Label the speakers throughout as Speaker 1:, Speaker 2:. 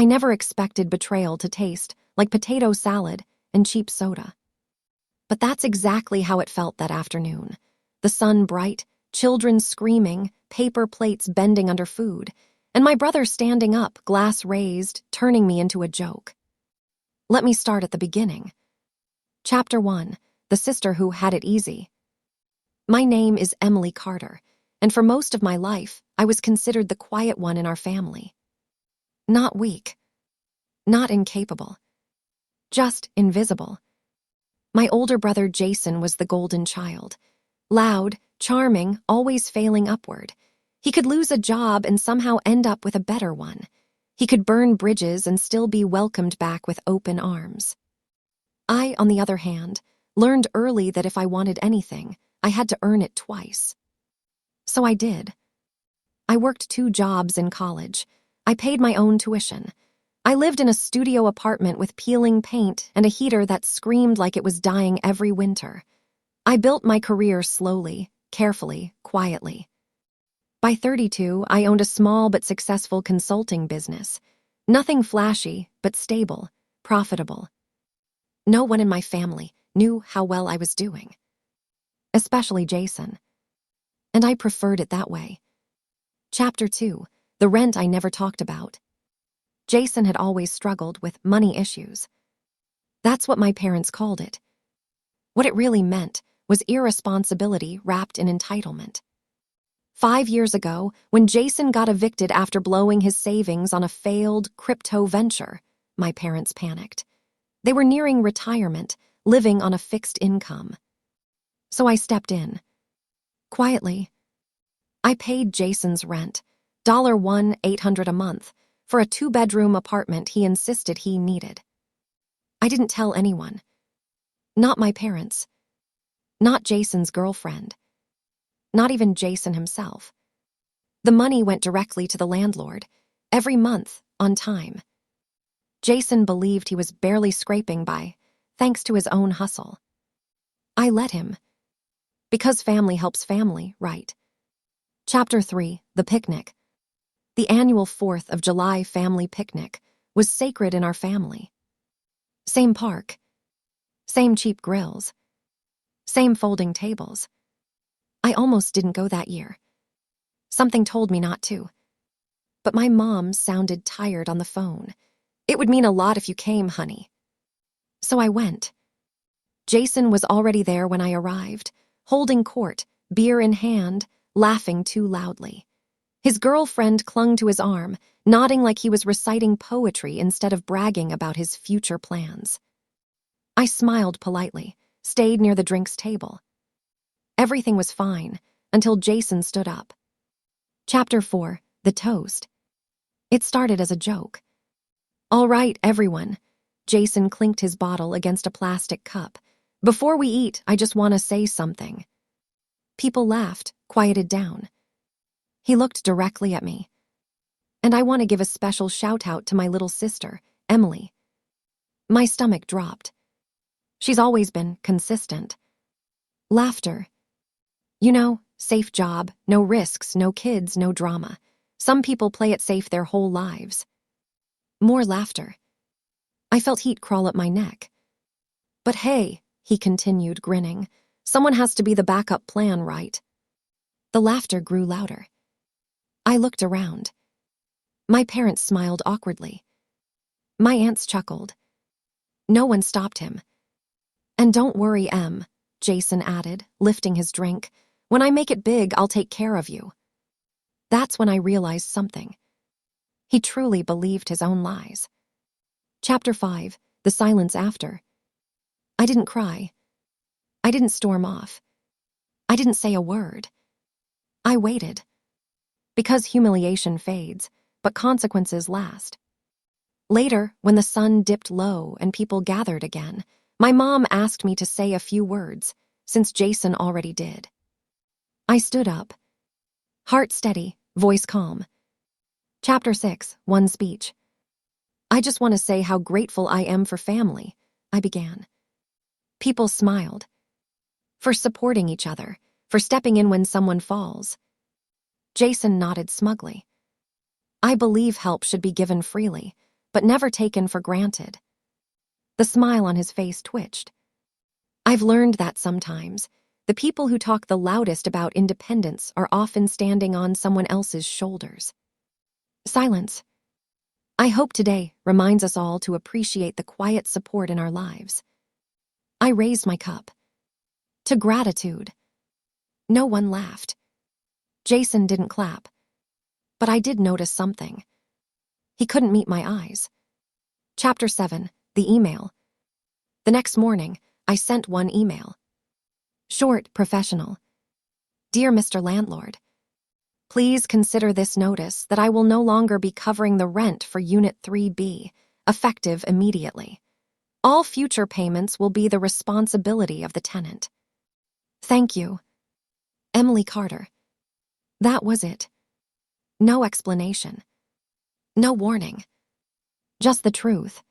Speaker 1: I never expected betrayal to taste like potato salad and cheap soda. But that's exactly how it felt that afternoon. The sun bright, children screaming, paper plates bending under food, and my brother standing up, glass raised, turning me into a joke. Let me start at the beginning. Chapter 1, The Sister Who Had It Easy. My name is Emily Carter, and for most of my life, I was considered the quiet one in our family. Not weak, not incapable, just invisible. My older brother Jason was the golden child. Loud, charming, always failing upward. He could lose a job and somehow end up with a better one. He could burn bridges and still be welcomed back with open arms. I, on the other hand, learned early that if I wanted anything, I had to earn it twice. So I did. I worked 2 jobs in college. I paid my own tuition. I lived in a studio apartment with peeling paint and a heater that screamed like it was dying every winter. I built my career slowly, carefully, quietly. By 32, I owned a small but successful consulting business. Nothing flashy, but stable, profitable. No one in my family knew how well I was doing. Especially Jason. And I preferred it that way. Chapter 2, The Rent I Never Talked About. Jason had always struggled with money issues. That's what my parents called it. What it really meant was irresponsibility wrapped in entitlement. 5 years ago, when Jason got evicted after blowing his savings on a failed crypto venture, my parents panicked. They were nearing retirement, living on a fixed income. So I stepped in. Quietly. I paid Jason's rent, $1,800 a month, for a 2-bedroom apartment he insisted he needed. I didn't tell anyone. Not my parents. Not Jason's girlfriend. Not even Jason himself. The money went directly to the landlord, every month, on time. Jason believed he was barely scraping by, thanks to his own hustle. I let him. Because family helps family, right? Chapter 3, The Picnic. The annual 4th of July family picnic was sacred in our family. Same park. Same cheap grills. Same folding tables. I almost didn't go that year. Something told me not to. But my mom sounded tired on the phone. It would mean a lot if you came, honey. So I went. Jason was already there when I arrived, holding court, beer in hand, laughing too loudly. His girlfriend clung to his arm, nodding like he was reciting poetry instead of bragging about his future plans. I smiled politely, stayed near the drinks table. Everything was fine until Jason stood up. Chapter 4, The Toast. It started as a joke. All right, everyone. Jason clinked his bottle against a plastic cup. Before we eat, I just want to say something. People laughed, quieted down. He looked directly at me. And I want to give a special shout-out to my little sister, Emily. My stomach dropped. She's always been consistent. Laughter. You know, safe job, no risks, no kids, no drama. Some people play it safe their whole lives. More laughter. I felt heat crawl up my neck. But hey, he continued, grinning, someone has to be the backup plan, right? The laughter grew louder. I looked around. My parents smiled awkwardly. My aunts chuckled. No one stopped him. And don't worry, Em, Jason added, lifting his drink. When I make it big, I'll take care of you. That's when I realized something. He truly believed his own lies. Chapter 5, The Silence After. I didn't cry. I didn't storm off. I didn't say a word. I waited. Because humiliation fades, but consequences last. Later, when the sun dipped low and people gathered again, my mom asked me to say a few words, since Jason already did. I stood up. Heart steady, voice calm. Chapter 6, One Speech. I just want to say how grateful I am for family, I began. People smiled. For supporting each other, for stepping in when someone falls. Jason nodded smugly. I believe help should be given freely, but never taken for granted. The smile on his face twitched. I've learned that sometimes, the people who talk the loudest about independence are often standing on someone else's shoulders. Silence. I hope today reminds us all to appreciate the quiet support in our lives. I raised my cup. To gratitude. No one laughed. Jason didn't clap. But I did notice something. He couldn't meet my eyes. Chapter 7, the email. The next morning, I sent one email. Short, professional. Dear Mr. Landlord, please consider this notice that I will no longer be covering the rent for Unit 3B, effective immediately. All future payments will be the responsibility of the tenant. Thank you. Emily Carter. That was it. No explanation. No warning. Just the truth.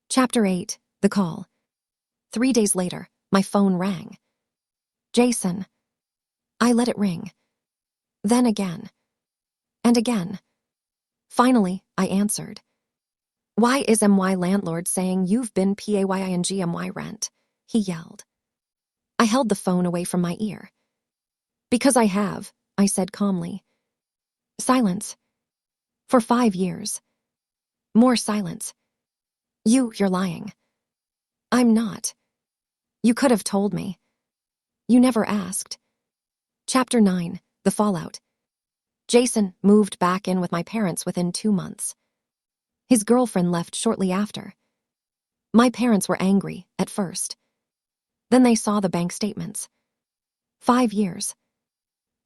Speaker 1: Chapter 8, the call. 3 days later, my phone rang. Jason. I let it ring. Then again. And again. Finally, I answered. Why is my landlord saying you've been paying my rent? He yelled. I held the phone away from my ear. Because I have, I said calmly. Silence. For 5 years. More silence. You're lying. I'm not. You could have told me. You never asked. Chapter 9, the fallout. Jason moved back in with my parents within 2 months. His girlfriend left shortly after. My parents were angry at first. Then they saw the bank statements. 5 years.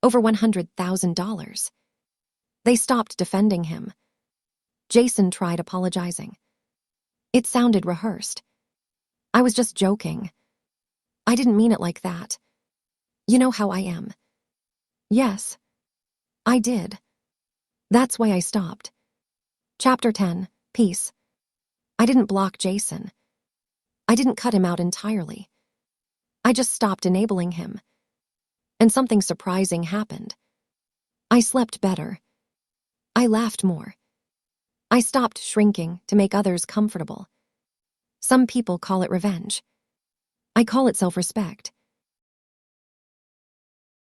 Speaker 1: Over $100,000. They stopped defending him. Jason tried apologizing. It sounded rehearsed. I was just joking. I didn't mean it like that. You know how I am. Yes. I did. That's why I stopped. Chapter 10, peace. I didn't block Jason. I didn't cut him out entirely. I just stopped enabling him. And something surprising happened. I slept better. I laughed more. I stopped shrinking to make others comfortable. Some people call it revenge. I call it self-respect.